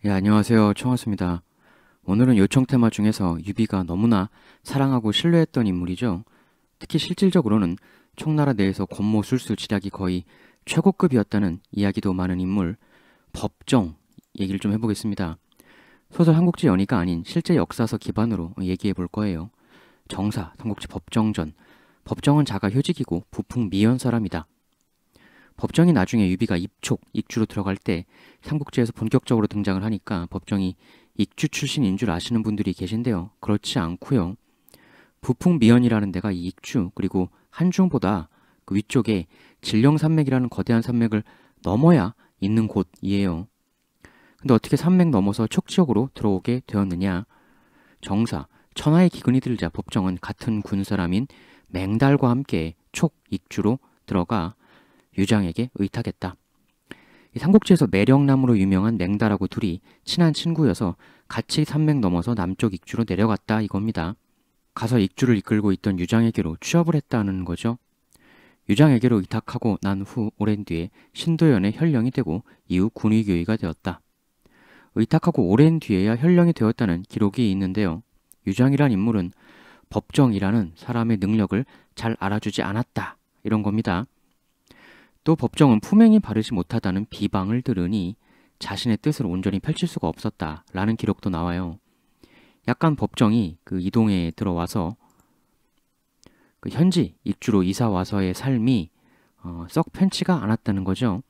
예, 안녕하세요. 청하수입니다. 오늘은 요청 테마 중에서 유비가 너무나 사랑하고 신뢰했던 인물이죠. 특히 실질적으로는 총나라 내에서 권모 술수 지략이 거의 최고급이었다는 이야기도 많은 인물, 법정 얘기를 좀 해보겠습니다. 소설 삼국지 연의가 아닌 실제 역사서 기반으로 얘기해 볼 거예요. 정사, 삼국지 법정전. 법정은 자가 효직이고 부풍 미연 사람이다. 법정이 나중에 유비가 입촉, 익주로 들어갈 때 삼국지에서 본격적으로 등장을 하니까 법정이 익주 출신인 줄 아시는 분들이 계신데요. 그렇지 않고요. 부풍미연이라는 데가 이 익주 그리고 한중보다 그 위쪽에 진령산맥이라는 거대한 산맥을 넘어야 있는 곳이에요. 근데 어떻게 산맥 넘어서 촉지역으로 들어오게 되었느냐? 정사, 천하의 기근이 들자 법정은 같은 군 사람인 맹달과 함께 촉, 익주로 들어가 유장에게 의탁했다. 이 삼국지에서 매력남으로 유명한 맹달하고 둘이 친한 친구여서 같이 산맥 넘어서 남쪽 익주로 내려갔다 이겁니다. 가서 익주를 이끌고 있던 유장에게로 취업을 했다는 거죠. 유장에게로 의탁하고 난 후 오랜 뒤에 신도연의 현령이 되고 이후 군의교의가 되었다. 의탁하고 오랜 뒤에야 현령이 되었다는 기록이 있는데요. 유장이란 인물은 법정이라는 사람의 능력을 잘 알아주지 않았다 이런 겁니다. 또 법정은 품행이 바르지 못하다는 비방을 들으니 자신의 뜻을 온전히 펼칠 수가 없었다라는 기록도 나와요. 약간 법정이 그 이동에 들어와서 그 현지 익주로 이사 와서의 삶이 썩 편치가 않았다는 거죠.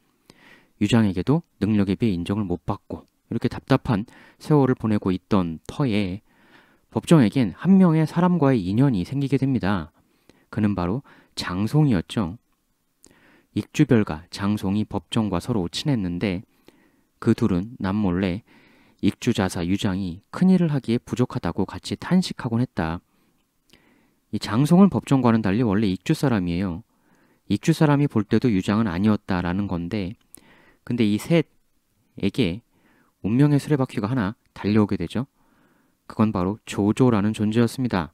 유장에게도 능력에 비해 인정을 못 받고 이렇게 답답한 세월을 보내고 있던 터에 법정에겐 한 명의 사람과의 인연이 생기게 됩니다. 그는 바로 장송이었죠. 익주별과 장송이 법정과 서로 친했는데 그 둘은 남몰래 익주자사 유장이 큰일을 하기에 부족하다고 같이 탄식하곤 했다. 이 장송은 법정과는 달리 원래 익주 사람이에요. 익주 사람이 볼 때도 유장은 아니었다라는 건데 근데 이 셋에게 운명의 수레바퀴가 하나 달려오게 되죠. 그건 바로 조조라는 존재였습니다.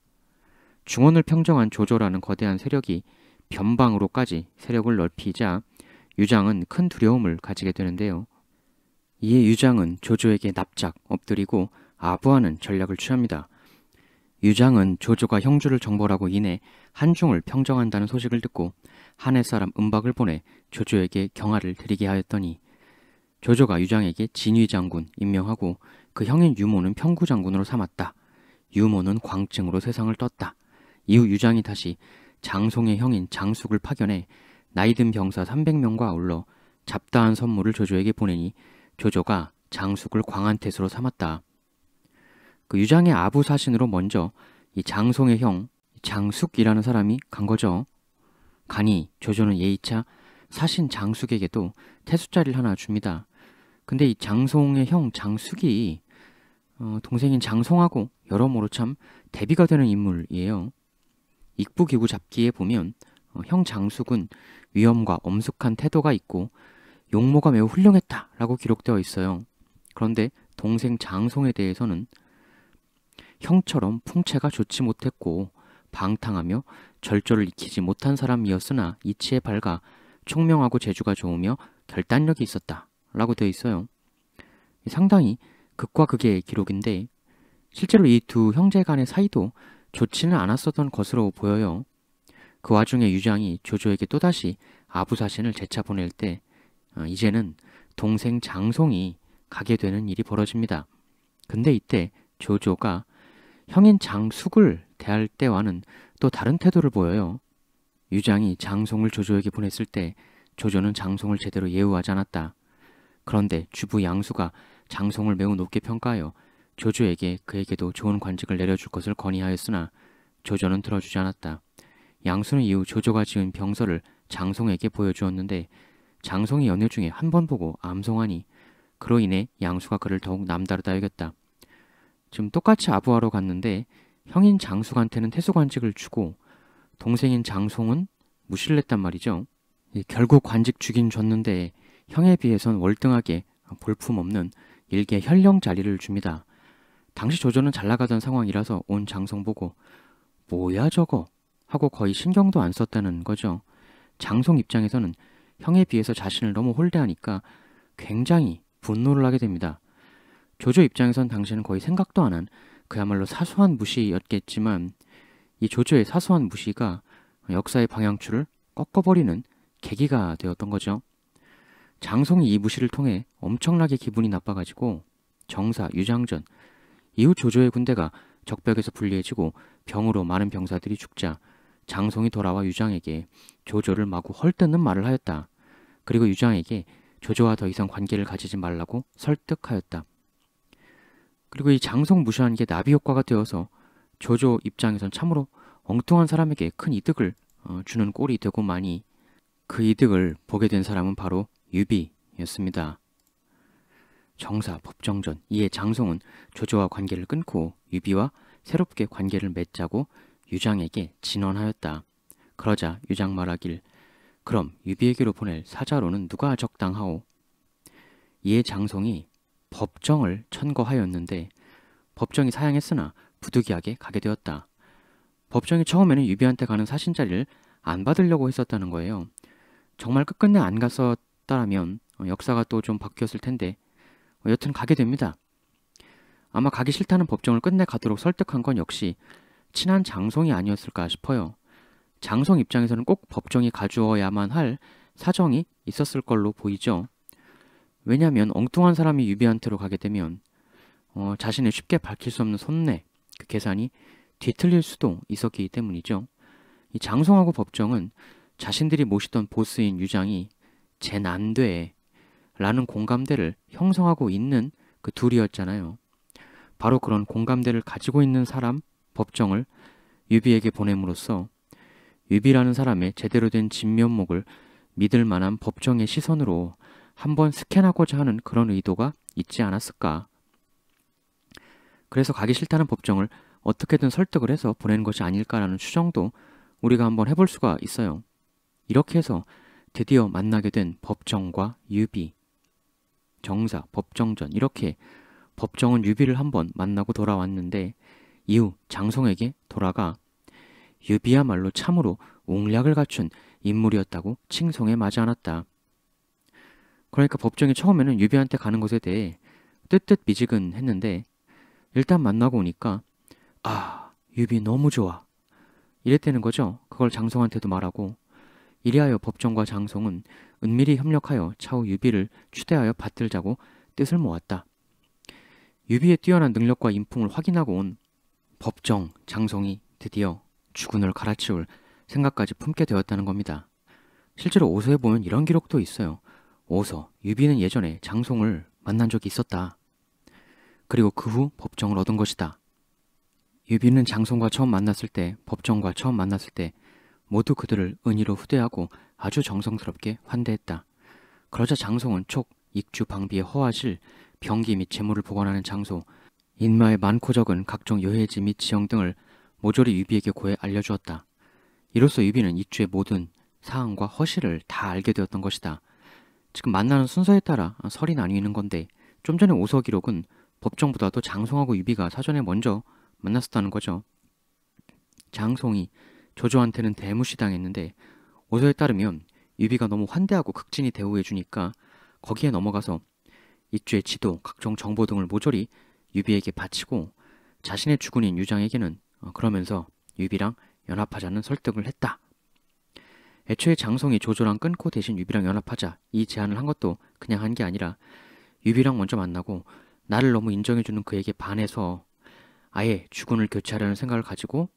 중원을 평정한 조조라는 거대한 세력이 변방으로까지 세력을 넓히자 유장은 큰 두려움을 가지게 되는데요. 이에 유장은 조조에게 납작 엎드리고 아부하는 전략을 취합니다. 유장은 조조가 형주를 정벌하고 인해 한중을 평정한다는 소식을 듣고 한해 사람 은박을 보내 조조에게 경하를 드리게 하였더니 조조가 유장에게 진위장군 임명하고 그 형인 유모는 평구장군으로 삼았다. 유모는 광증으로 세상을 떴다. 이후 유장이 다시 장송의 형인 장숙을 파견해 나이든 병사 300명과 아울러 잡다한 선물을 조조에게 보내니 조조가 장숙을 광안태수로 삼았다. 그 유장의 아부 사신으로 먼저 이 장송의 형 장숙이라는 사람이 간 거죠. 가니 조조는 예의차 사신 장숙에게도 태수자리를 하나 줍니다. 근데 이 장송의 형 장숙이 동생인 장송하고 여러모로 참 대비가 되는 인물이에요. 익부기구 잡기에 보면 형 장숙은 위엄과 엄숙한 태도가 있고 용모가 매우 훌륭했다라고 기록되어 있어요. 그런데 동생 장송에 대해서는 형처럼 풍채가 좋지 못했고 방탕하며 절조를 익히지 못한 사람이었으나 이치에 밝아 총명하고 재주가 좋으며 결단력이 있었다 라고 되어 있어요. 상당히 극과 극의 기록인데 실제로 이 두 형제 간의 사이도 좋지는 않았었던 것으로 보여요. 그 와중에 유장이 조조에게 또다시 아부사신을 재차 보낼 때 이제는 동생 장송이 가게 되는 일이 벌어집니다. 근데 이때 조조가 형인 장숙을 대할 때와는 또 다른 태도를 보여요. 유장이 장송을 조조에게 보냈을 때 조조는 장송을 제대로 예우하지 않았다. 그런데 주부 양수가 장송을 매우 높게 평가하여 조조에게 그에게도 좋은 관직을 내려줄 것을 건의하였으나 조조는 들어주지 않았다. 양수는 이후 조조가 지은 병서를 장송에게 보여주었는데 장송이 연애 중에 한 번 보고 암송하니 그로 인해 양수가 그를 더욱 남다르다 여겼다. 지금 똑같이 아부하러 갔는데 형인 장숙한테는 태수관직을 주고 동생인 장송은 무시를 했단 말이죠. 결국 관직 주긴 줬는데 형에 비해선 월등하게 볼품없는 일개 현령 자리를 줍니다. 당시 조조는 잘나가던 상황이라서 온 장송 보고 뭐야 저거 하고 거의 신경도 안 썼다는 거죠. 장송 입장에서는 형에 비해서 자신을 너무 홀대하니까 굉장히 분노를 하게 됩니다. 조조 입장에선 당시에는 거의 생각도 안 한 그야말로 사소한 무시였겠지만 이 조조의 사소한 무시가 역사의 방향추를 꺾어버리는 계기가 되었던 거죠. 장송이 이 무시를 통해 엄청나게 기분이 나빠가지고 정사, 유장전, 이후 조조의 군대가 적벽에서 불리해지고 병으로 많은 병사들이 죽자 장송이 돌아와 유장에게 조조를 마구 헐뜯는 말을 하였다. 그리고 유장에게 조조와 더 이상 관계를 가지지 말라고 설득하였다. 그리고 이 장송 무시하는 게 나비 효과가 되어서 조조 입장에선 참으로 엉뚱한 사람에게 큰 이득을 주는 꼴이 되고만이 그 이득을 보게 된 사람은 바로 유비였습니다. 정사, 법정전, 이에 장송은 조조와 관계를 끊고 유비와 새롭게 관계를 맺자고 유장에게 진언하였다. 그러자 유장 말하길 그럼 유비에게로 보낼 사자로는 누가 적당하오? 이에 장송이 법정을 천거하였는데 법정이 사양했으나 부득이하게 가게 되었다. 법정이 처음에는 유비한테 가는 사신자리를 안 받으려고 했었다는 거예요. 정말 끝끝내 안 갔었다라면 역사가 또 좀 바뀌었을 텐데 여튼 가게 됩니다. 아마 가기 싫다는 법정을 끝내 가도록 설득한 건 역시 친한 장송이 아니었을까 싶어요. 장송 입장에서는 꼭 법정이 가주어야만 할 사정이 있었을 걸로 보이죠. 왜냐하면 엉뚱한 사람이 유비한테로 가게 되면 자신의 쉽게 밝힐 수 없는 손내, 그 계산이 뒤틀릴 수도 있었기 때문이죠. 이 장송하고 법정은 자신들이 모시던 보스인 유장이 제 난돼 라는 공감대를 형성하고 있는 그 둘이었잖아요. 바로 그런 공감대를 가지고 있는 사람, 법정을 유비에게 보냄으로써 유비라는 사람의 제대로 된 진면목을 믿을 만한 법정의 시선으로 한번 스캔하고자 하는 그런 의도가 있지 않았을까. 그래서 가기 싫다는 법정을 어떻게든 설득을 해서 보낸 것이 아닐까라는 추정도 우리가 한번 해볼 수가 있어요. 이렇게 해서 드디어 만나게 된 법정과 유비, 정사, 법정전, 이렇게 법정은 유비를 한번 만나고 돌아왔는데 이후 장송에게 돌아가 유비야말로 참으로 옹략을 갖춘 인물이었다고 칭송에 마지 않았다. 그러니까 법정이 처음에는 유비한테 가는 것에 대해 뜨뜻미지근했는데 일단 만나고 오니까 아, 유비 너무 좋아 이랬다는 거죠. 그걸 장송한테도 말하고 이리하여 법정과 장송은 은밀히 협력하여 차후 유비를 추대하여 받들자고 뜻을 모았다. 유비의 뛰어난 능력과 인품을 확인하고 온 법정, 장송이 드디어 주군을 갈아치울 생각까지 품게 되었다는 겁니다. 실제로 오서에 보면 이런 기록도 있어요. 오서, 유비는 예전에 장송을 만난 적이 있었다. 그리고 그 후 법정을 얻은 것이다. 유비는 장송과 처음 만났을 때, 법정과 처음 만났을 때 모두 그들을 은희로 후대하고 아주 정성스럽게 환대했다. 그러자 장송은 촉, 익주, 방비의 허화실, 병기 및 재물을 보관하는 장소, 인마의 많고 적은 각종 여해지 및 지형 등을 모조리 유비에게 고해 알려주었다. 이로써 유비는 익주의 모든 사항과 허실을 다 알게 되었던 것이다. 지금 만나는 순서에 따라 설이 나뉘는 건데 좀 전에 오서 기록은 법정보다도 장송하고 유비가 사전에 먼저 만났었다는 거죠. 장송이 조조한테는 대무시당했는데 오서에 따르면 유비가 너무 환대하고 극진히 대우해주니까 거기에 넘어가서 익주의 지도, 각종 정보 등을 모조리 유비에게 바치고 자신의 주군인 유장에게는 그러면서 유비랑 연합하자는 설득을 했다. 애초에 장송이 조조랑 끊고 대신 유비랑 연합하자 이 제안을 한 것도 그냥 한 게 아니라 유비랑 먼저 만나고 나를 너무 인정해주는 그에게 반해서 아예 주군을 교체하려는 생각을 가지고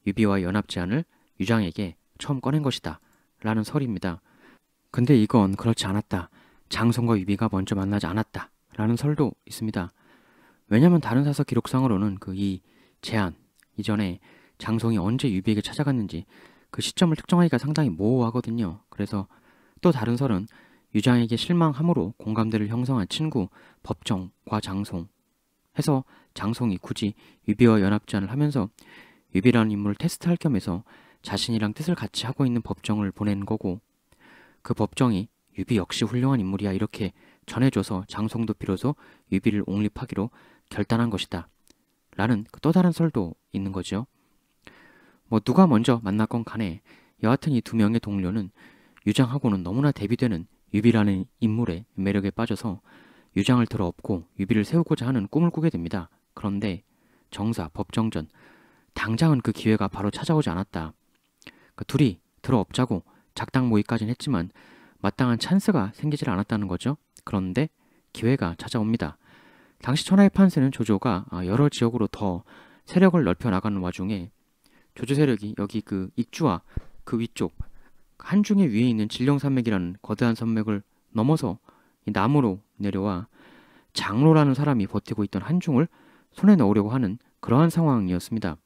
유비와 연합 제안을 유장에게 처음 꺼낸 것이다 라는 설입니다. 근데 이건 그렇지 않았다. 장송과 유비가 먼저 만나지 않았다 라는 설도 있습니다. 왜냐면 다른 사서 기록상으로는 이 제안 이전에 장송이 언제 유비에게 찾아갔는지 그 시점을 특정하기가 상당히 모호하거든요. 그래서 또 다른 설은 유장에게 실망함으로 공감대를 형성한 친구 법정과 장송 해서 장송이 굳이 유비와 연합 제안을 하면서 유비라는 인물을 테스트할 겸해서 자신이랑 뜻을 같이 하고 있는 법정을 보낸 거고 그 법정이 유비 역시 훌륭한 인물이야 이렇게 전해줘서 장송도 비로소 유비를 옹립하기로 결단한 것이다 라는 또 다른 설도 있는 거죠. 뭐 누가 먼저 만났건 간에 여하튼 이 두 명의 동료는 유장하고는 너무나 대비되는 유비라는 인물의 매력에 빠져서 유장을 들어엎고 유비를 세우고자 하는 꿈을 꾸게 됩니다. 그런데 정사, 법정전, 당장은 그 기회가 바로 찾아오지 않았다. 둘이 들어엎자고 작당 모의까지는 했지만 마땅한 찬스가 생기질 않았다는 거죠. 그런데 기회가 찾아옵니다. 당시 천하의 판세는 조조가 여러 지역으로 더 세력을 넓혀 나가는 와중에 조조 세력이 여기 그 익주와 그 위쪽 한중의 위에 있는 진령산맥이라는 거대한 산맥을 넘어서 이 남으로 내려와 장로라는 사람이 버티고 있던 한중을 손에 넣으려고 하는 그러한 상황이었습니다.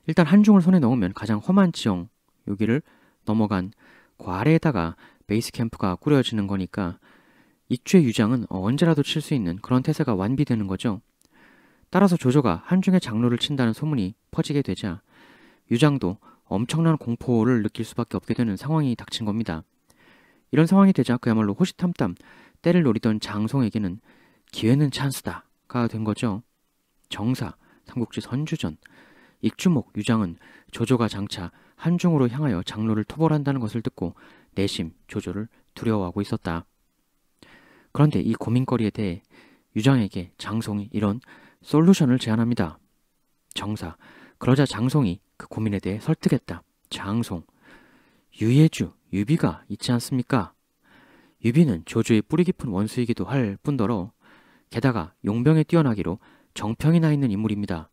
일단 한중을 손에 넣으면 가장 험한 지형 여기를 넘어간 그 아래에다가 베이스 캠프가 꾸려지는 거니까 익주의 유장은 언제라도 칠 수 있는 그런 태세가 완비되는 거죠. 따라서 조조가 한중의 장로를 친다는 소문이 퍼지게 되자 유장도 엄청난 공포를 느낄 수밖에 없게 되는 상황이 닥친 겁니다. 이런 상황이 되자 그야말로 호시탐탐 때를 노리던 장송에게는 기회는 찬스다가 된 거죠. 정사, 삼국지 선주전, 익주목, 유장은 조조가 장차 한중으로 향하여 장로를 토벌한다는 것을 듣고 내심 조조를 두려워하고 있었다. 그런데 이 고민거리에 대해 유장에게 장송이 이런 솔루션을 제안합니다. 정사, 그러자 장송이 그 고민에 대해 설득했다. 장송, 유예주, 유비가 있지 않습니까? 유비는 조조의 뿌리 깊은 원수이기도 할 뿐더러 게다가 용병에 뛰어나기로 정평이 나 있는 인물입니다.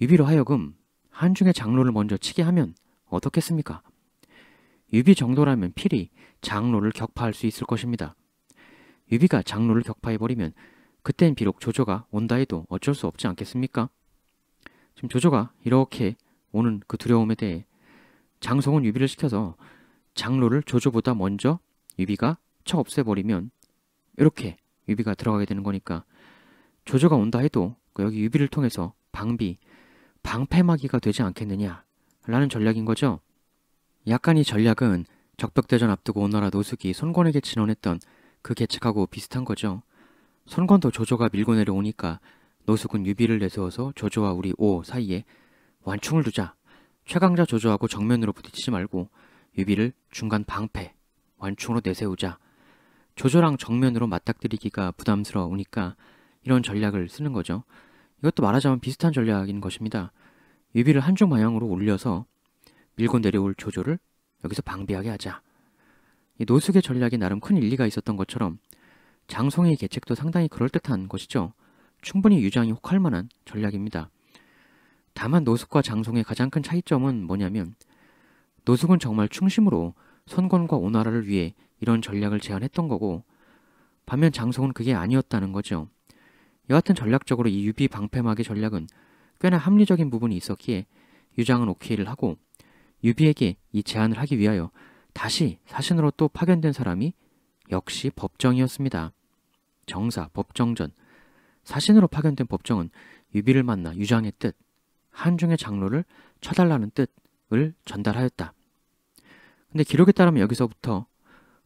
유비로 하여금 한중의 장로를 먼저 치게 하면 어떻겠습니까? 유비 정도라면 필히 장로를 격파할 수 있을 것입니다. 유비가 장로를 격파해버리면 그땐 비록 조조가 온다 해도 어쩔 수 없지 않겠습니까? 지금 조조가 이렇게 오는 그 두려움에 대해 장송은 유비를 시켜서 장로를 조조보다 먼저 유비가 쳐 없애버리면 이렇게 유비가 들어가게 되는 거니까 조조가 온다 해도 여기 유비를 통해서 방패막이가 되지 않겠느냐라는 전략인 거죠. 약간 이 전략은 적벽대전 앞두고 오나라 노숙이 손권에게 진언했던 그 계책하고 비슷한 거죠. 손권도 조조가 밀고 내려오니까 노숙은 유비를 내세워서 조조와 우리 오 사이에 완충을 두자. 최강자 조조하고 정면으로 부딪히지 말고 유비를 중간 방패, 완충으로 내세우자. 조조랑 정면으로 맞닥뜨리기가 부담스러우니까 이런 전략을 쓰는 거죠. 이것도 말하자면 비슷한 전략인 것입니다. 유비를 한중 방향으로 올려서 밀고 내려올 조조를 여기서 방비하게 하자. 이 노숙의 전략이 나름 큰 일리가 있었던 것처럼 장송의 계책도 상당히 그럴듯한 것이죠. 충분히 유장이 혹할 만한 전략입니다. 다만 노숙과 장송의 가장 큰 차이점은 뭐냐면 노숙은 정말 충심으로 손권과 오나라를 위해 이런 전략을 제안했던 거고 반면 장송은 그게 아니었다는 거죠. 여하튼 전략적으로 이 유비 방패막의 전략은 꽤나 합리적인 부분이 있었기에 유장은 오케이를 하고 유비에게 이 제안을 하기 위하여 다시 사신으로 또 파견된 사람이 역시 법정이었습니다. 정사, 법정전. 사신으로 파견된 법정은 유비를 만나 유장의 뜻, 한중의 장로를 쳐달라는 뜻을 전달하였다. 근데 기록에 따르면 여기서부터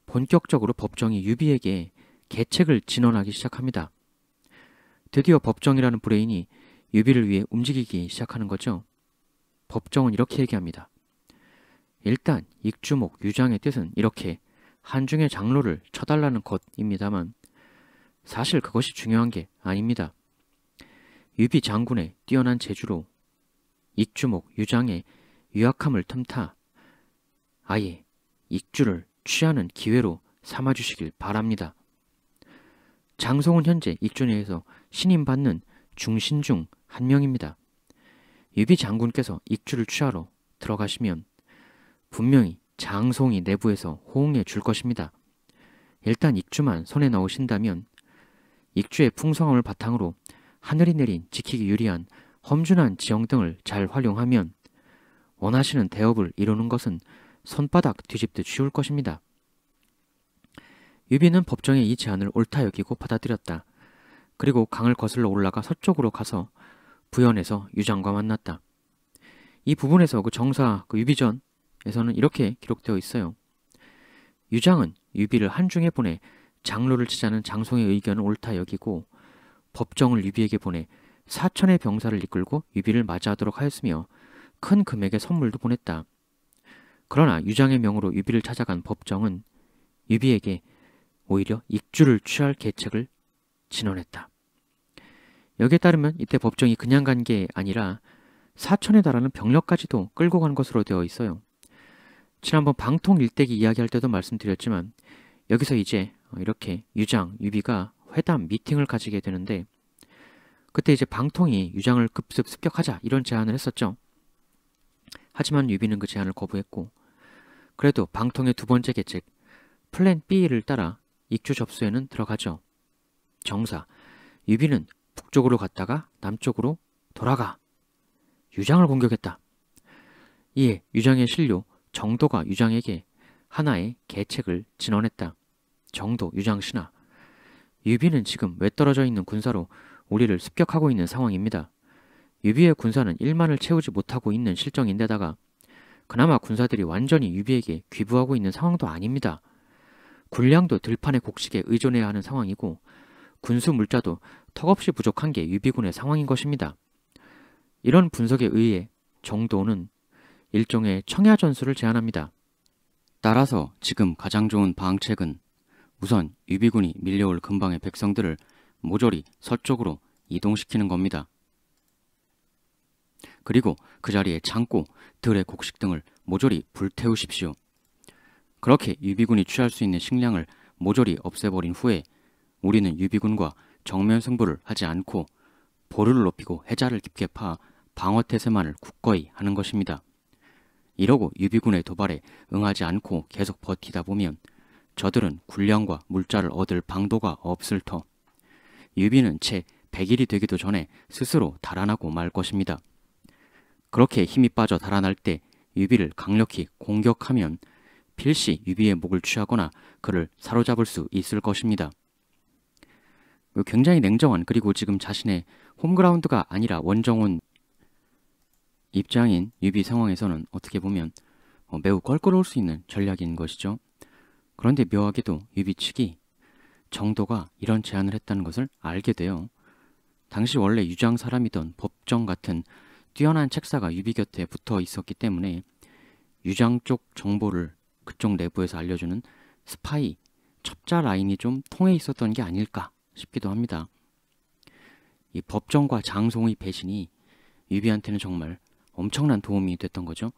본격적으로 법정이 유비에게 계책을 진언하기 시작합니다. 드디어 법정이라는 브레인이 유비를 위해 움직이기 시작하는 거죠. 법정은 이렇게 얘기합니다. 일단 익주목, 유장의 뜻은 이렇게 한중의 장로를 쳐달라는 것입니다만 사실 그것이 중요한 게 아닙니다. 유비 장군의 뛰어난 재주로 익주목, 유장의 유약함을 틈타 아예 익주를 취하는 기회로 삼아주시길 바랍니다. 장송은 현재 익주 내에서 신임받는 중신 중 한 명입니다. 유비 장군께서 익주를 취하러 들어가시면 분명히 장송이 내부에서 호응해 줄 것입니다. 일단 익주만 손에 넣으신다면 익주의 풍성함을 바탕으로 하늘이 내린 지키기 유리한 험준한 지형 등을 잘 활용하면 원하시는 대업을 이루는 것은 손바닥 뒤집듯 쉬울 것입니다. 유비는 법정의 이 제안을 옳다 여기고 받아들였다. 그리고 강을 거슬러 올라가 서쪽으로 가서 부연에서 유장과 만났다. 이 부분에서 그 정사 유비전에서는 이렇게 기록되어 있어요. 유장은 유비를 한중에 보내 장로를 치자는 장송의 의견을 옳다 여기고 법정을 유비에게 보내 4천의 병사를 이끌고 유비를 맞이하도록 하였으며 큰 금액의 선물도 보냈다. 그러나 유장의 명으로 유비를 찾아간 법정은 유비에게 오히려 익주를 취할 계책을 진언했다. 여기에 따르면 이때 법정이 그냥 간 게 아니라 4천에 달하는 병력까지도 끌고 간 것으로 되어 있어요. 지난번 방통 일대기 이야기할 때도 말씀드렸지만 여기서 이제 이렇게 유장, 유비가 회담, 미팅을 가지게 되는데 그때 이제 방통이 유장을 급습 습격하자 이런 제안을 했었죠. 하지만 유비는 그 제안을 거부했고 그래도 방통의 두 번째 계책 플랜 B를 따라 익주 접수에는 들어가죠. 정사, 유비는 북쪽으로 갔다가 남쪽으로 돌아가 유장을 공격했다. 이에 유장의 신료 정도가 유장에게 하나의 계책을 진언했다. 정도, 유장 신하. 유비는 지금 외떨어져 있는 군사로 우리를 습격하고 있는 상황입니다. 유비의 군사는 1만을 채우지 못하고 있는 실정인데다가 그나마 군사들이 완전히 유비에게 귀부하고 있는 상황도 아닙니다. 군량도 들판의 곡식에 의존해야 하는 상황이고 군수 물자도 턱없이 부족한 게 유비군의 상황인 것입니다. 이런 분석에 의해 정도는 일종의 청야전술을 제안합니다. 따라서 지금 가장 좋은 방책은 우선 유비군이 밀려올 근방의 백성들을 모조리 서쪽으로 이동시키는 겁니다. 그리고 그 자리에 창고, 들의 곡식 등을 모조리 불태우십시오. 그렇게 유비군이 취할 수 있는 식량을 모조리 없애버린 후에 우리는 유비군과 정면 승부를 하지 않고 보루를 높이고 해자를 깊게 파 방어태세만을 굳건히 하는 것입니다. 이러고 유비군의 도발에 응하지 않고 계속 버티다 보면 저들은 군량과 물자를 얻을 방도가 없을 터 유비는 채 100일이 되기도 전에 스스로 달아나고 말 것입니다. 그렇게 힘이 빠져 달아날 때 유비를 강력히 공격하면 필시 유비의 목을 취하거나 그를 사로잡을 수 있을 것입니다. 굉장히 냉정한 그리고 지금 자신의 홈그라운드가 아니라 원정원 입장인 유비 상황에서는 어떻게 보면 매우 껄끄러울 수 있는 전략인 것이죠. 그런데 묘하게도 유비 측이 정도가 이런 제안을 했다는 것을 알게 돼요. 당시 원래 유장 사람이던 법정 같은 뛰어난 책사가 유비 곁에 붙어 있었기 때문에 유장 쪽 정보를 그쪽 내부에서 알려주는 스파이, 첩자 라인이 좀 통해 있었던 게 아닐까 싶기도 합니다. 이 법정과 장송의 배신이 유비한테는 정말 엄청난 도움이 됐던 거죠.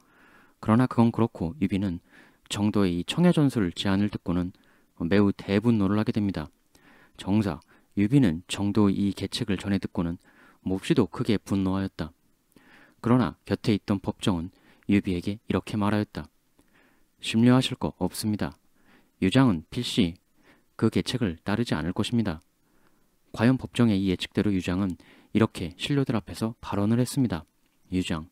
그러나 그건 그렇고 유비는 정도의 이 청야전술 제안을 듣고는 매우 대분노를 하게 됩니다. 정사, 유비는 정도의 이 계책을 전해 듣고는 몹시도 크게 분노하였다. 그러나 곁에 있던 법정은 유비에게 이렇게 말하였다. 심려하실 거 없습니다. 유장은 필시 그 계책을 따르지 않을 것입니다. 과연 법정의 이 예측대로 유장은 이렇게 신료들 앞에서 발언을 했습니다. 유장,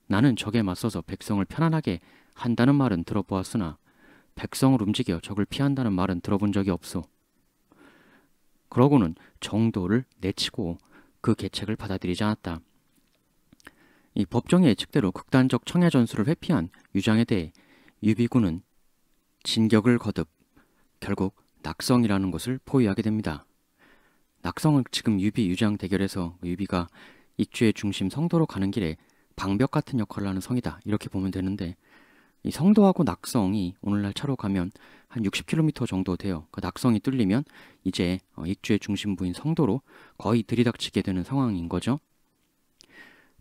나는 적에 맞서서 백성을 편안하게 한다는 말은 들어보았으나 백성을 움직여 적을 피한다는 말은 들어본 적이 없소. 그러고는 정도를 내치고 그 계책을 받아들이지 않았다. 이 법정의 예측대로 극단적 청야전술을 회피한 유장에 대해 유비군은 진격을 거듭 결국 낙성이라는 곳을 포위하게 됩니다. 낙성은 지금 유비 유장 대결에서 유비가 익주의 중심 성도로 가는 길에 방벽 같은 역할을 하는 성이다 이렇게 보면 되는데 이 성도하고 낙성이 오늘날 차로 가면 한 60km 정도 돼요. 그 낙성이 뚫리면 이제 익주의 중심부인 성도로 거의 들이닥치게 되는 상황인 거죠.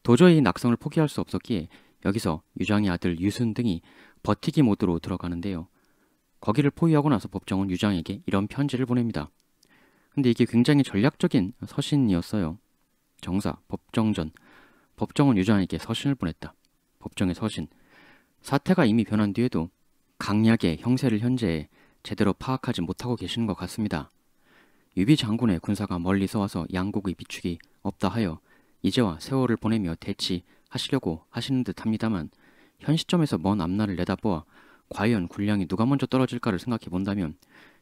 도저히 낙성을 포기할 수 없었기에 여기서 유장의 아들 유순 등이 버티기 모드로 들어가는데요. 거기를 포위하고 나서 법정은 유장에게 이런 편지를 보냅니다. 근데 이게 굉장히 전략적인 서신이었어요. 정사, 법정전. 법정은 유장에게 서신을 보냈다. 법정의 서신. 사태가 이미 변한 뒤에도 강약의 형세를 현재 제대로 파악하지 못하고 계시는 것 같습니다. 유비 장군의 군사가 멀리서 와서 양국의 비축이 없다 하여 이제와 세월을 보내며 대치하시려고 하시는 듯 합니다만 현 시점에서 먼 앞날을 내다보아 과연 군량이 누가 먼저 떨어질까를 생각해 본다면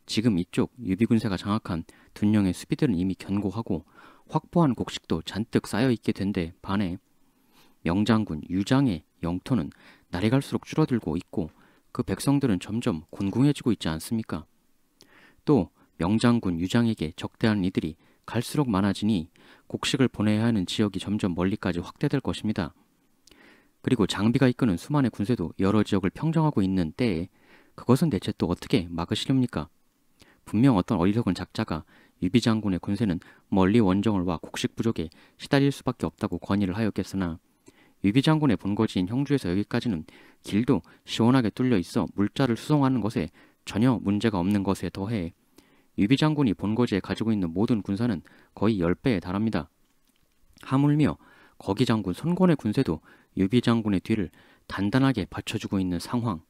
지금 이쪽 유비 군세가 장악한 둔령의 수비들은 이미 견고하고 확보한 곡식도 잔뜩 쌓여있게 된 데 반해 명장군 유장의 영토는 날이 갈수록 줄어들고 있고 그 백성들은 점점 곤궁해지고 있지 않습니까? 또 명장군 유장에게 적대한 이들이 갈수록 많아지니 곡식을 보내야 하는 지역이 점점 멀리까지 확대될 것입니다. 그리고 장비가 이끄는 수만의 군세도 여러 지역을 평정하고 있는 때에 그것은 대체 또 어떻게 막으시렵니까? 분명 어떤 어리석은 작자가 유비 장군의 군세는 멀리 원정을 와 곡식 부족에 시달릴 수밖에 없다고 건의를 하였겠으나 유비 장군의 본거지인 형주에서 여기까지는 길도 시원하게 뚫려 있어 물자를 수송하는 것에 전혀 문제가 없는 것에 더해 유비 장군이 본거지에 가지고 있는 모든 군사는 거의 10배에 달합니다. 하물며 거기 장군 손권의 군세도 유비 장군의 뒤를 단단하게 받쳐주고 있는 상황.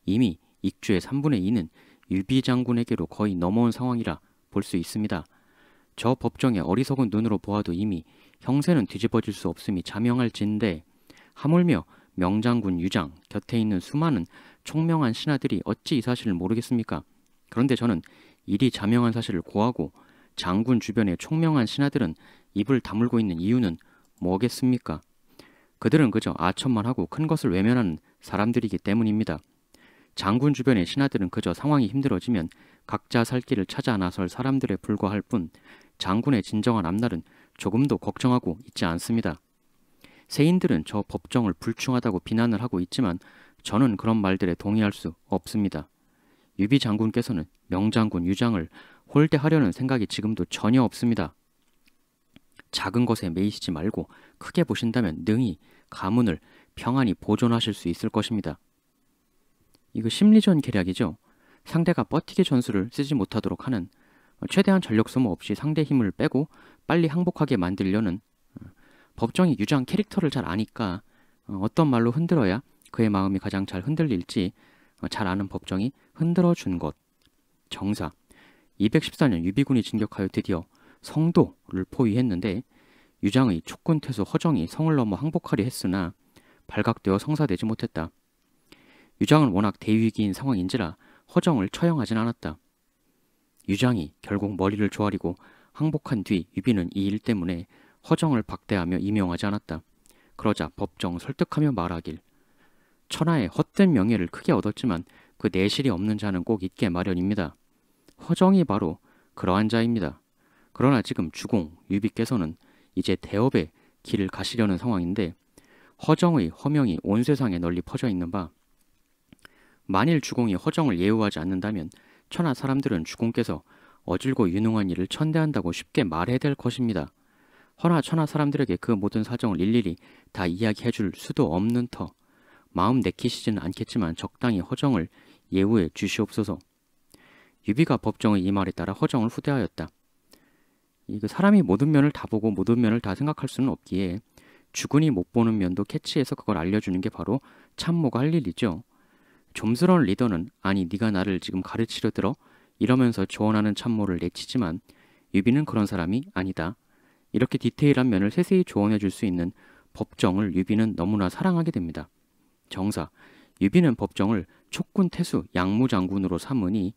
이미 익주의 3분의 2는 유비 장군에게로 거의 넘어온 상황이라 볼 수 있습니다. 저 법정의 어리석은 눈으로 보아도 이미 형세는 뒤집어질 수 없음이 자명할진데 하물며 명장군 유장 곁에 있는 수많은 총명한 신하들이 어찌 이 사실을 모르겠습니까? 그런데 저는 이리 자명한 사실을 고하고 장군 주변의 총명한 신하들은 입을 다물고 있는 이유는 뭐겠습니까? 그들은 그저 아첨만 하고 큰 것을 외면하는 사람들이기 때문입니다. 장군 주변의 신하들은 그저 상황이 힘들어지면 각자 살 길을 찾아 나설 사람들에 불과할 뿐 장군의 진정한 앞날은 조금도 걱정하고 있지 않습니다. 세인들은 저 법정을 불충하다고 비난을 하고 있지만 저는 그런 말들에 동의할 수 없습니다. 유비 장군께서는 명장군 유장을 홀대하려는 생각이 지금도 전혀 없습니다. 작은 것에 매이시지 말고 크게 보신다면 능히 가문을 평안히 보존하실 수 있을 것입니다. 이거 심리전 계략이죠. 상대가 버티게 전술을 쓰지 못하도록 하는 최대한 전력 소모 없이 상대 힘을 빼고 빨리 항복하게 만들려는 법정이 유장 캐릭터를 잘 아니까 어떤 말로 흔들어야 그의 마음이 가장 잘 흔들릴지 잘 아는 법정이 흔들어준 것. 정사 214년 유비군이 진격하여 드디어 성도를 포위했는데 유장의 촉군 태수 허정이 성을 넘어 항복하려 했으나 발각되어 성사되지 못했다. 유장은 워낙 대위기인 상황인지라 허정을 처형하진 않았다. 유장이 결국 머리를 조아리고 항복한 뒤 유비는 이 일 때문에 허정을 박대하며 임용하지 않았다. 그러자 법정 설득하며 말하길 천하의 헛된 명예를 크게 얻었지만 그 내실이 없는 자는 꼭 있게 마련입니다. 허정이 바로 그러한 자입니다. 그러나 지금 주공 유비께서는 이제 대업의 길을 가시려는 상황인데 허정의 허명이 온 세상에 널리 퍼져 있는 바 만일 주공이 허정을 예우하지 않는다면 천하 사람들은 주공께서 어질고 유능한 일을 천대한다고 쉽게 말해댈 것입니다. 허나 천하 사람들에게 그 모든 사정을 일일이 다 이야기해 줄 수도 없는 터 마음 내키시지는 않겠지만 적당히 허정을 예우해 주시옵소서. 유비가 법정의 이 말에 따라 허정을 후대하였다. 사람이 모든 면을 다 보고 모든 면을 다 생각할 수는 없기에 주군이 못 보는 면도 캐치해서 그걸 알려주는 게 바로 참모가 할 일이죠. 좀스러운 리더는 아니 네가 나를 지금 가르치려 들어? 이러면서 조언하는 참모를 내치지만 유비는 그런 사람이 아니다. 이렇게 디테일한 면을 세세히 조언해 줄 수 있는 법정을 유비는 너무나 사랑하게 됩니다. 정사 유비는 법정을 촉군 태수 양무장군으로 삼으니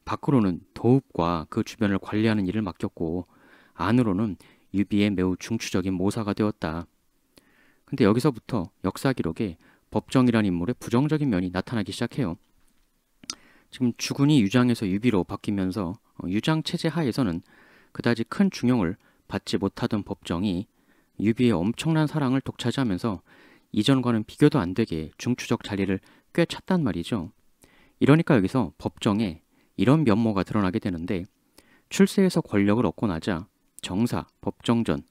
밖으로는 도읍과 그 주변을 관리하는 일을 맡겼고 안으로는 유비의 매우 중추적인 모사가 되었다. 근데 여기서부터 역사 기록에 법정이란 인물의 부정적인 면이 나타나기 시작해요. 지금 주군이 유장에서 유비로 바뀌면서 유장 체제 하에서는 그다지 큰 중용을 받지 못하던 법정이 유비의 엄청난 사랑을 독차지하면서 이전과는 비교도 안 되게 중추적 자리를 꽤 찼단 말이죠. 이러니까 여기서 법정에 이런 면모가 드러나게 되는데 출세해서 권력을 얻고 나자 정사, 법정전,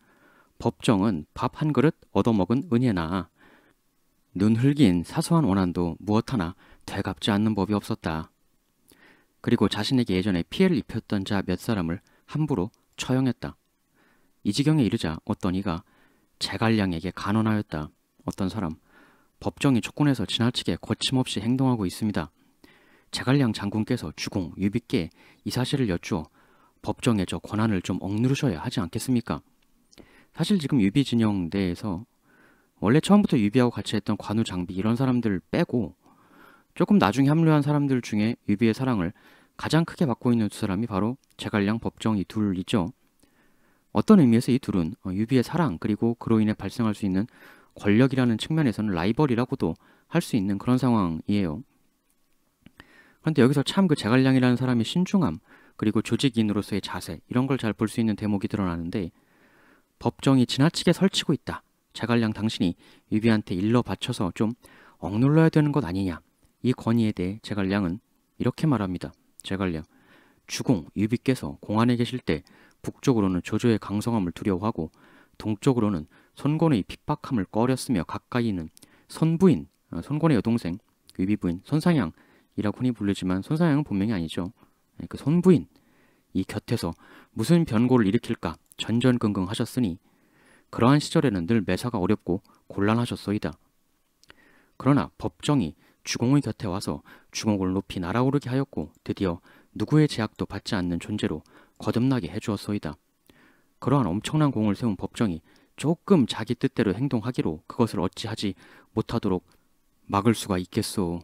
법정은 밥 한 그릇 얻어먹은 은혜나 눈 흘긴 사소한 원한도 무엇 하나 되갚지 않는 법이 없었다. 그리고 자신에게 예전에 피해를 입혔던 자 몇 사람을 함부로 처형했다. 이 지경에 이르자 어떤 이가 제갈량에게 간언하였다. 어떤 사람, 법정이 촉군에서 지나치게 거침없이 행동하고 있습니다. 제갈량 장군께서 주공 유비께 이 사실을 여쭈어 법정의 저 권한을 좀 억누르셔야 하지 않겠습니까? 사실 지금 유비 진영 내에서 원래 처음부터 유비하고 같이 했던 관우 장비 이런 사람들 빼고 조금 나중에 합류한 사람들 중에 유비의 사랑을 가장 크게 받고 있는 두 사람이 바로 제갈량 법정이 둘이죠. 어떤 의미에서 이 둘은 유비의 사랑 그리고 그로 인해 발생할 수 있는 권력이라는 측면에서는 라이벌이라고도 할 수 있는 그런 상황이에요. 그런데 여기서 참 그 제갈량이라는 사람의 신중함 그리고 조직인으로서의 자세 이런 걸 잘 볼 수 있는 대목이 드러나는데 법정이 지나치게 설치고 있다. 제갈량 당신이 유비한테 일러 바쳐서 좀 억눌러야 되는 것 아니냐. 이 건의에 대해 제갈량은 이렇게 말합니다. 제갈량 주공 유비께서 공 안에 계실 때 북쪽으로는 조조의 강성함을 두려워하고 동쪽으로는 손권의 핍박함을 꺼렸으며 가까이는 손부인, 손권의 여동생 유비 부인 손상향이라고 흔히 부르지만 손상향은 본명이 아니죠. 그 손부인 이 곁에서 무슨 변고를 일으킬까 전전긍긍하셨으니 그러한 시절에는 늘 매사가 어렵고 곤란하셨소이다. 그러나 법정이 주공의 곁에 와서 주공을 높이 날아오르게 하였고 드디어 누구의 제약도 받지 않는 존재로 거듭나게 해주었소이다. 그러한 엄청난 공을 세운 법정이 조금 자기 뜻대로 행동하기로 그것을 어찌하지 못하도록 막을 수가 있겠소.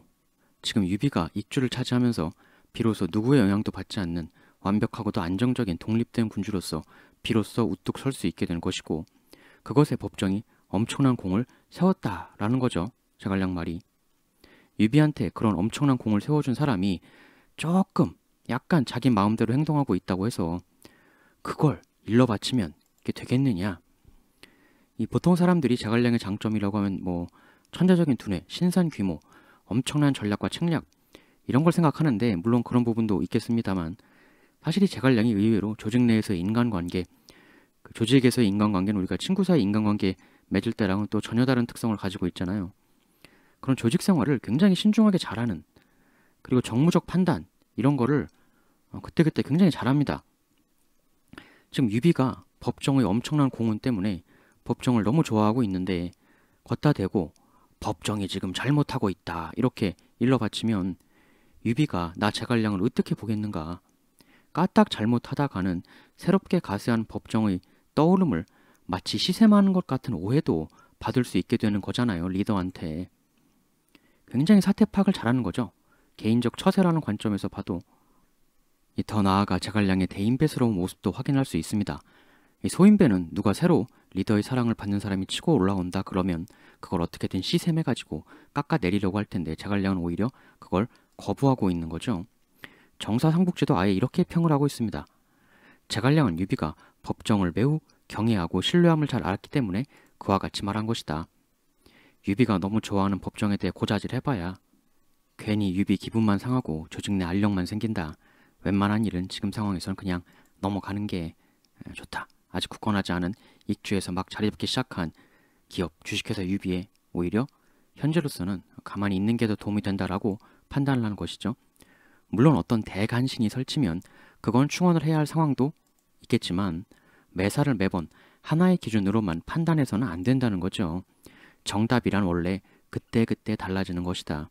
지금 유비가 익주를 차지하면서 비로소 누구의 영향도 받지 않는 완벽하고도 안정적인 독립된 군주로서 비로소 우뚝 설 수 있게 된 것이고 그것에 법정이 엄청난 공을 세웠다라는 거죠. 제갈량 말이. 유비한테 그런 엄청난 공을 세워준 사람이 조금 약간 자기 마음대로 행동하고 있다고 해서 그걸 일러 바치면 이게 되겠느냐. 이 보통 사람들이 제갈량의 장점이라고 하면 뭐 천재적인 두뇌, 신산 규모, 엄청난 전략과 책략 이런 걸 생각하는데 물론 그런 부분도 있겠습니다만 사실 이 제갈량이 의외로 조직 내에서의 인간관계, 그 조직에서의 인간관계는 우리가 친구 사이 인간관계 맺을 때랑은 또 전혀 다른 특성을 가지고 있잖아요. 그런 조직 생활을 굉장히 신중하게 잘하는 그리고 정무적 판단 이런 거를 그때그때 굉장히 잘합니다. 지금 유비가 법정의 엄청난 공헌 때문에 법정을 너무 좋아하고 있는데 걷다 대고 법정이 지금 잘못하고 있다 이렇게 일러 바치면 유비가 나 제갈량을 어떻게 보겠는가. 까딱 잘못하다가는 새롭게 가세한 법정의 떠오름을 마치 시샘하는 것 같은 오해도 받을 수 있게 되는 거잖아요. 리더한테. 굉장히 사태 파악을 잘하는 거죠. 개인적 처세라는 관점에서 봐도 더 나아가 제갈량의 대인배스러운 모습도 확인할 수 있습니다. 이 소인배는 누가 새로 리더의 사랑을 받는 사람이 치고 올라온다 그러면 그걸 어떻게든 시샘해가지고 깎아내리려고 할 텐데 제갈량은 오히려 그걸 거부하고 있는 거죠. 정사삼국지도 아예 이렇게 평을 하고 있습니다. 제갈량은 유비가 법정을 매우 경외하고 신뢰함을 잘 알았기 때문에 그와 같이 말한 것이다. 유비가 너무 좋아하는 법정에 대해 고자질 해봐야 괜히 유비 기분만 상하고 조직 내 알력만 생긴다. 웬만한 일은 지금 상황에서는 그냥 넘어가는 게 좋다. 아직 굳건하지 않은 익주에서 막 자리 잡기 시작한 기업, 주식회사 유비에 오히려 현재로서는 가만히 있는 게 더 도움이 된다라고 판단을 하는 것이죠. 물론 어떤 대간신이 설치면 그건 충원을 해야 할 상황도 있겠지만 매사를 매번 하나의 기준으로만 판단해서는 안 된다는 거죠. 정답이란 원래 그때그때 달라지는 것이다.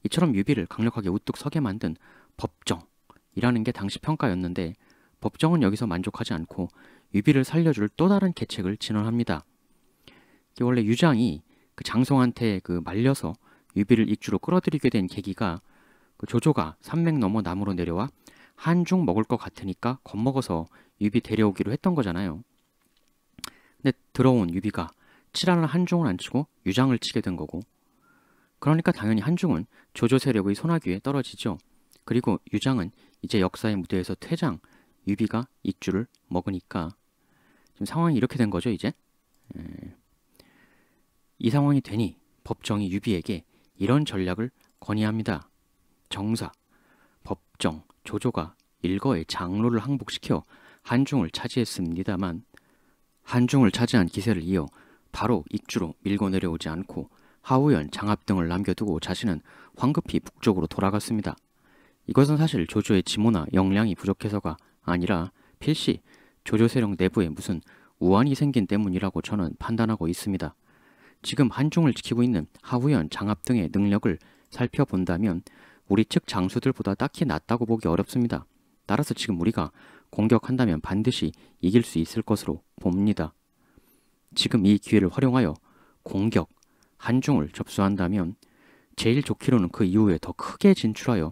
이처럼 유비를 강력하게 우뚝 서게 만든 법정이라는 게 당시 평가였는데 법정은 여기서 만족하지 않고 유비를 살려줄 또 다른 계책을 진언합니다. 원래 유장이 그 장송한테 말려서 유비를 익주로 끌어들이게 된 계기가 조조가 산맥 넘어 남으로 내려와 한중 먹을 것 같으니까 겁먹어서 유비 데려오기로 했던 거잖아요. 근데 들어온 유비가 치라는 한중을 안 치고 유장을 치게 된 거고 그러니까 당연히 한중은 조조 세력의 손아귀에 떨어지죠. 그리고 유장은 이제 역사의 무대에서 퇴장, 유비가 익주를 먹으니까 지금 상황이 이렇게 된 거죠. 이제 이 상황이 되니 법정이 유비에게 이런 전략을 건의합니다. 정사, 법정, 조조가 일거에 장로를 항복시켜 한중을 차지했습니다만 한중을 차지한 기세를 이어 바로 익주로 밀고 내려오지 않고 하우연, 장합 등을 남겨두고 자신은 황급히 북쪽으로 돌아갔습니다. 이것은 사실 조조의 지모나 역량이 부족해서가 아니라 필시 조조 세력 내부에 무슨 우환이 생긴 때문이라고 저는 판단하고 있습니다. 지금 한중을 지키고 있는 하우연, 장합 등의 능력을 살펴본다면 우리 측 장수들보다 딱히 낫다고 보기 어렵습니다. 따라서 지금 우리가 공격한다면 반드시 이길 수 있을 것으로 봅니다. 지금 이 기회를 활용하여 공격, 한중을 접수한다면 제일 좋기로는 그 이후에 더 크게 진출하여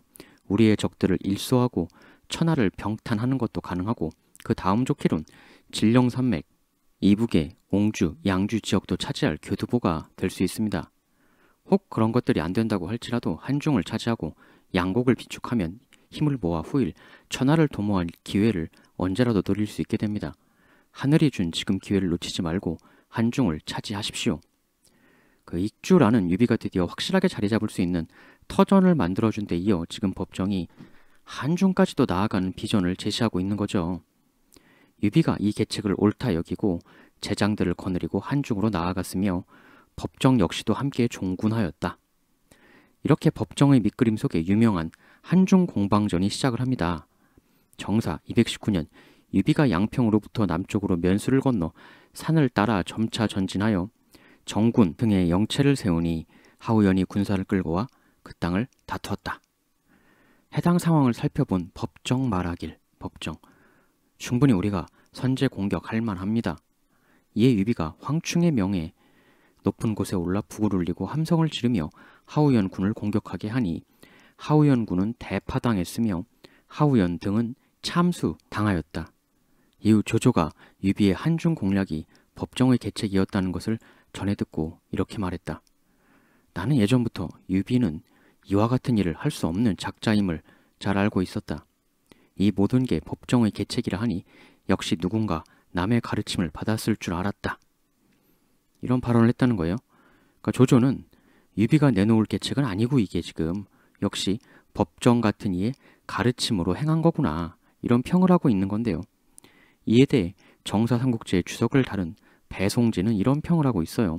우리의 적들을 일소하고 천하를 병탄하는 것도 가능하고 그 다음 좋기로는 진령산맥, 이북의 옹주, 양주 지역도 차지할 교두보가 될 수 있습니다. 혹 그런 것들이 안 된다고 할지라도 한중을 차지하고 양곡을 비축하면 힘을 모아 후일 천하를 도모할 기회를 언제라도 노릴 수 있게 됩니다. 하늘이 준 지금 기회를 놓치지 말고 한중을 차지하십시오. 그 익주라는 유비가 드디어 확실하게 자리 잡을 수 있는 터전을 만들어준 데 이어 지금 법정이 한중까지도 나아가는 비전을 제시하고 있는 거죠. 유비가 이 계책을 옳다 여기고 재장들을 거느리고 한중으로 나아갔으며 법정 역시도 함께 종군하였다. 이렇게 법정의 밑그림 속에 유명한 한중 공방전이 시작을 합니다. 정사 219년 유비가 양평으로부터 남쪽으로 면수를 건너 산을 따라 점차 전진하여 정군 등의 영체를 세우니 하우연이 군사를 끌고 와 그 땅을 다투었다. 해당 상황을 살펴본 법정 말하길 법정 충분히 우리가 선제 공격할 만합니다. 이에 유비가 황충의 명에 높은 곳에 올라 북을 울리고 함성을 지르며 하우연 군을 공격하게 하니 하우연 군은 대파당했으며 하우연 등은 참수당하였다. 이후 조조가 유비의 한중 공략이 법정의 계책이었다는 것을 전해 듣고 이렇게 말했다. 나는 예전부터 유비는 이와 같은 일을 할 수 없는 작자임을 잘 알고 있었다. 이 모든 게 법정의 계책이라 하니 역시 누군가 남의 가르침을 받았을 줄 알았다. 이런 발언을 했다는 거예요. 그러니까 조조는 유비가 내놓을 계책은 아니고 이게 지금 역시 법정 같은 이의 가르침으로 행한 거구나. 이런 평을 하고 있는 건데요. 이에 대해 정사삼국지의 주석을 다룬 배송진은 이런 평을 하고 있어요.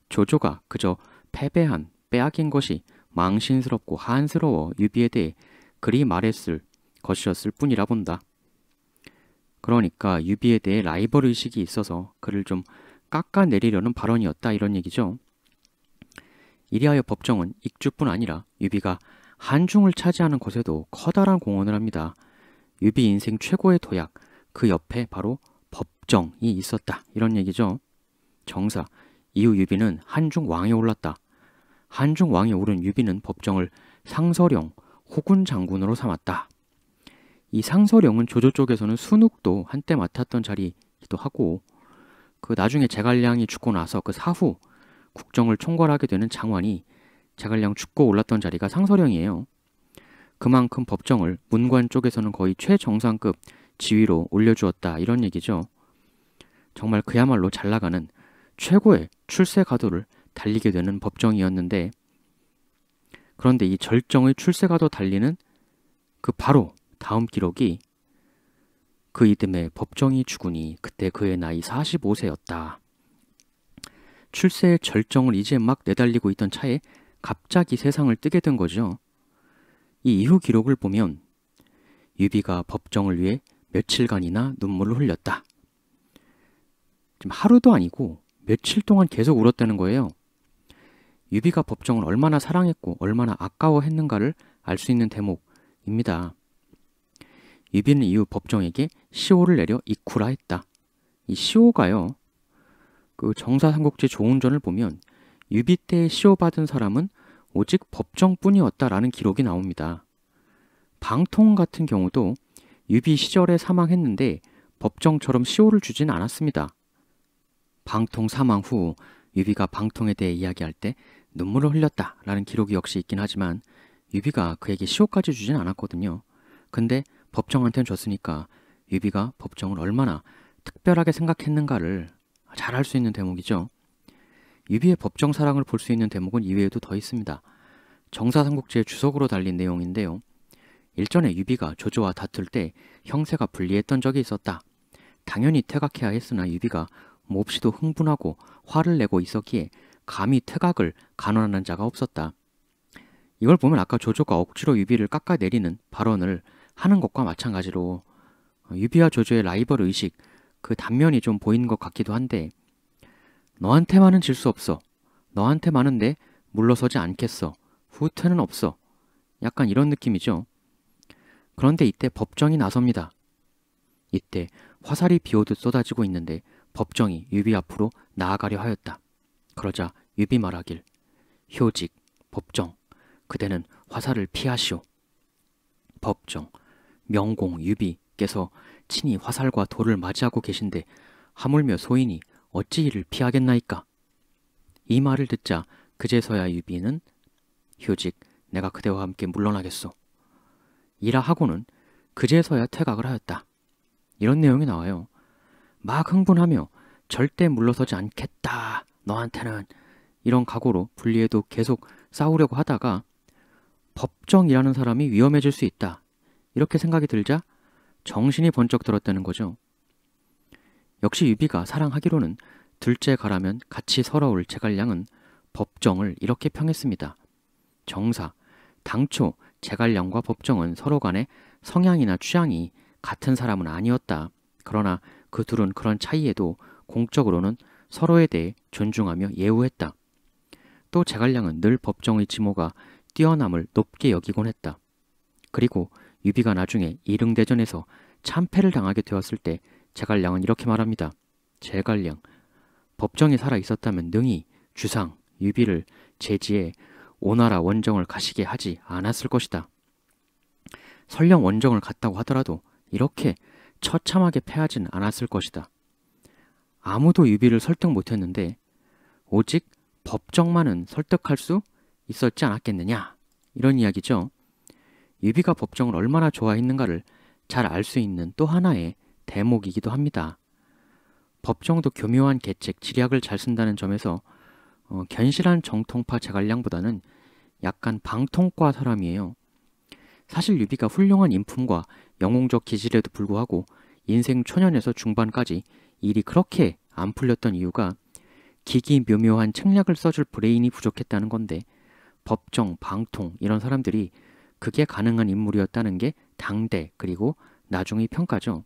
조조가 그저 패배한 빼앗긴 것이 망신스럽고 한스러워 유비에 대해 그리 말했을 것이었을 뿐이라 본다. 그러니까 유비에 대해 라이벌 의식이 있어서 그를 좀 깎아내리려는 발언이었다 이런 얘기죠. 이리하여 법정은 익주뿐 아니라 유비가 한중을 차지하는 것에도 커다란 공헌을 합니다. 유비 인생 최고의 도약, 그 옆에 바로 법정이 있었다 이런 얘기죠. 정사, 이후 유비는 한중 왕에 올랐다. 한중 왕에 오른 유비는 법정을 상서령, 호군 장군으로 삼았다. 이 상서령은 조조 쪽에서는 순욱도 한때 맡았던 자리이기도 하고 그 나중에 제갈량이 죽고 나서 그 사후 국정을 총괄하게 되는 장관이 제갈량 죽고 올랐던 자리가 상서령이에요. 그만큼 법정을 문관 쪽에서는 거의 최정상급 지위로 올려주었다 이런 얘기죠. 정말 그야말로 잘나가는 최고의 출세 가도를 달리게 되는 법정이었는데 그런데 이 절정의 출세 가도 달리는 그 바로 다음 기록이 그 이듬해 법정이 죽으니 그때 그의 나이 45세였다. 출세의 절정을 이제 막 내달리고 있던 차에 갑자기 세상을 뜨게 된 거죠. 이 이후 기록을 보면 유비가 법정을 위해 며칠간이나 눈물을 흘렸다. 지금 하루도 아니고 며칠 동안 계속 울었다는 거예요. 유비가 법정을 얼마나 사랑했고 얼마나 아까워했는가를 알 수 있는 대목입니다. 유비는 이후 법정에게 시호를 내려 이쿠라 했다. 이 시호가요. 그 정사삼국지 조운전을 보면 유비 때에 시호받은 사람은 오직 법정뿐이었다라는 기록이 나옵니다. 방통 같은 경우도 유비 시절에 사망했는데 법정처럼 시호를 주진 않았습니다. 방통 사망 후 유비가 방통에 대해 이야기할 때 눈물을 흘렸다라는 기록이 역시 있긴 하지만 유비가 그에게 시호까지 주진 않았거든요. 근데 법정한테는 줬으니까 유비가 법정을 얼마나 특별하게 생각했는가를 잘 알 수 있는 대목이죠. 유비의 법정 사랑을 볼 수 있는 대목은 이외에도 더 있습니다. 정사삼국지의 주석으로 달린 내용인데요. 일전에 유비가 조조와 다툴 때 형세가 불리했던 적이 있었다. 당연히 퇴각해야 했으나 유비가 몹시도 흥분하고 화를 내고 있었기에 감히 퇴각을 간언하는 자가 없었다. 이걸 보면 아까 조조가 억지로 유비를 깎아내리는 발언을 하는 것과 마찬가지로 유비와 조조의 라이벌 의식 그 단면이 좀 보이는 것 같기도 한데 너한테만은 질 수 없어. 너한테만은데 물러서지 않겠어. 후퇴는 없어. 약간 이런 느낌이죠. 그런데 이때 법정이 나섭니다. 이때 화살이 비오듯 쏟아지고 있는데 법정이 유비 앞으로 나아가려 하였다. 그러자 유비 말하길 효직, 법정, 그대는 화살을 피하시오. 법정, 명공 유비께서 친히 화살과 돌을 맞이하고 계신데 하물며 소인이 어찌 이를 피하겠나이까. 이 말을 듣자 그제서야 유비는 효직, 내가 그대와 함께 물러나겠소. 이라 하고는 그제서야 퇴각을 하였다. 이런 내용이 나와요. 막 흥분하며 절대 물러서지 않겠다. 너한테는 이런 각오로 분리해도 계속 싸우려고 하다가 법정이라는 사람이 위험해질 수 있다. 이렇게 생각이 들자 정신이 번쩍 들었다는 거죠. 역시 유비가 사랑하기로는 둘째 가라면 같이 서러울 제갈량은 법정을 이렇게 평했습니다. 정사, 당초 제갈량과 법정은 서로 간에 성향이나 취향이 같은 사람은 아니었다. 그러나 그 둘은 그런 차이에도 공적으로는 서로에 대해 존중하며 예우했다. 또 제갈량은 늘 법정의 지모가 뛰어남을 높게 여기곤 했다. 그리고 유비가 나중에 이릉대전에서 참패를 당하게 되었을 때 제갈량은 이렇게 말합니다. 제갈량, 법정이 살아 있었다면 능히 주상, 유비를 제지해 오나라 원정을 가시게 하지 않았을 것이다. 설령 원정을 갔다고 하더라도 이렇게 처참하게 패하진 않았을 것이다. 아무도 유비를 설득 못했는데 오직 법정만은 설득할 수 있었지 않았겠느냐, 이런 이야기죠. 유비가 법정을 얼마나 좋아했는가를 잘 알 수 있는 또 하나의 대목이기도 합니다. 법정도 교묘한 계책, 지략을 잘 쓴다는 점에서 견실한 정통파 제갈량보다는 약간 방통과 사람이에요. 사실 유비가 훌륭한 인품과 영웅적 기질에도 불구하고 인생 초년에서 중반까지 일이 그렇게 안 풀렸던 이유가 기기묘묘한 책략을 써줄 브레인이 부족했다는 건데, 법정, 방통 이런 사람들이 그게 가능한 인물이었다는 게 당대 그리고 나중의 평가죠.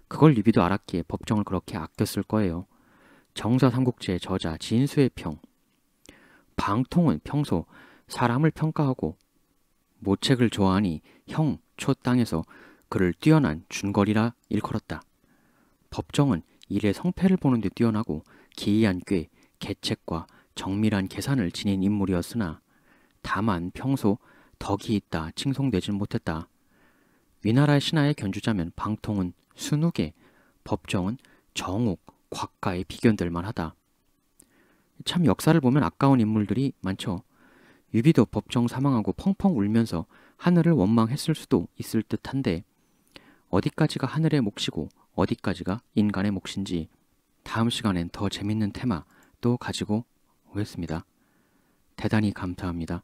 그걸 유비도 알았기에 법정을 그렇게 아꼈을 거예요. 정사 삼국지의 저자 진수의 평. 방통은 평소 사람을 평가하고 모책을 좋아하니 형, 초 땅에서 그를 뛰어난 준거리라 일컬었다. 법정은 일의 성패를 보는 데 뛰어나고 기이한 꾀, 계책과 정밀한 계산을 지닌 인물이었으나 다만 평소 덕이 있다 칭송되진 못했다. 위나라의 신하에 견주자면 방통은 순욱에, 법정은 정욱, 곽가에 비견될 만하다. 참 역사를 보면 아까운 인물들이 많죠. 유비도 법정 사망하고 펑펑 울면서 하늘을 원망했을 수도 있을 듯한데 어디까지가 하늘의 몫이고 어디까지가 인간의 몫인지 다음 시간엔 더 재밌는 테마 또 가지고 오겠습니다. 대단히 감사합니다.